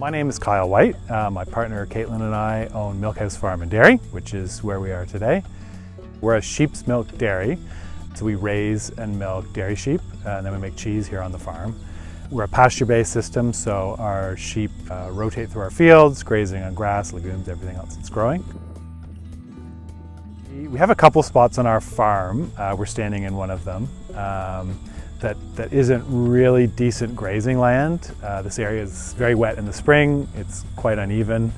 My name is Kyle White. My partner Caitlin and I own Milkhouse Farm and Dairy, which is where we are today. We're a sheep's milk dairy, so we raise and milk dairy sheep, and then we make cheese here on the farm. We're a pasture-based system, so our sheep rotate through our fields, grazing on grass, legumes, everything else that's growing. We have a couple spots on our farm. We're standing in one of them. That isn't really decent grazing land. This area is very wet in the spring. It's quite uneven.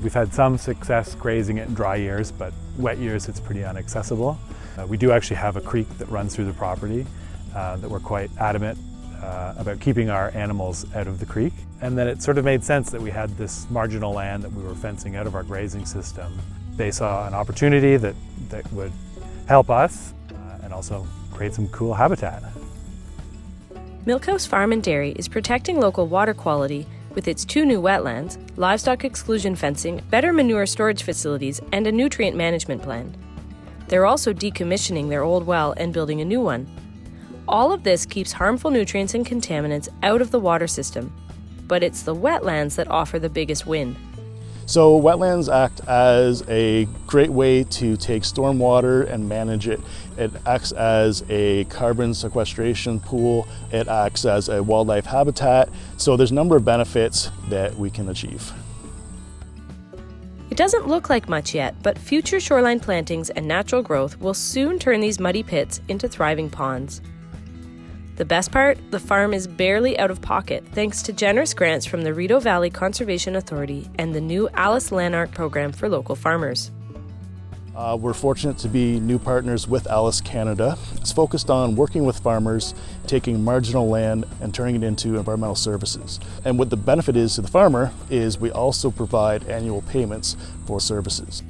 We've had some success grazing it in dry years, but wet years it's pretty inaccessible. We do actually have a creek that runs through the property that we're quite adamant about keeping our animals out of the creek. And then it sort of made sense that we had this marginal land that we were fencing out of our grazing system. They saw an opportunity that would help us and also create some cool habitat. Milkhouse Farm and Dairy is protecting local water quality with its 2 new wetlands, livestock exclusion fencing, better manure storage facilities, and a nutrient management plan. They're also decommissioning their old well and building a new one. All of this keeps harmful nutrients and contaminants out of the water system, but it's the wetlands that offer the biggest win. So wetlands act as a great way to take stormwater and manage it. It acts as a carbon sequestration pool. It acts as a wildlife habitat. So there's a number of benefits that we can achieve. It doesn't look like much yet, but future shoreline plantings and natural growth will soon turn these muddy pits into thriving ponds. The best part, the farm is barely out of pocket thanks to generous grants from the Rideau Valley Conservation Authority and the new ALUS Lanark program for local farmers. We're fortunate to be new partners with ALUS Canada. It's focused on working with farmers, taking marginal land and turning it into environmental services. And what the benefit is to the farmer is we also provide annual payments for services.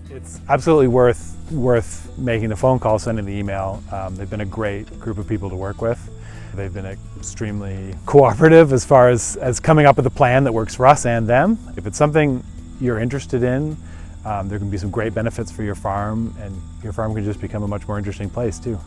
It's absolutely worth making the phone call, sending the email. They've been a great group of people to work with. They've been extremely cooperative as far as coming up with a plan that works for us and them. If it's something you're interested in, there can be some great benefits for your farm, and your farm can just become a much more interesting place too.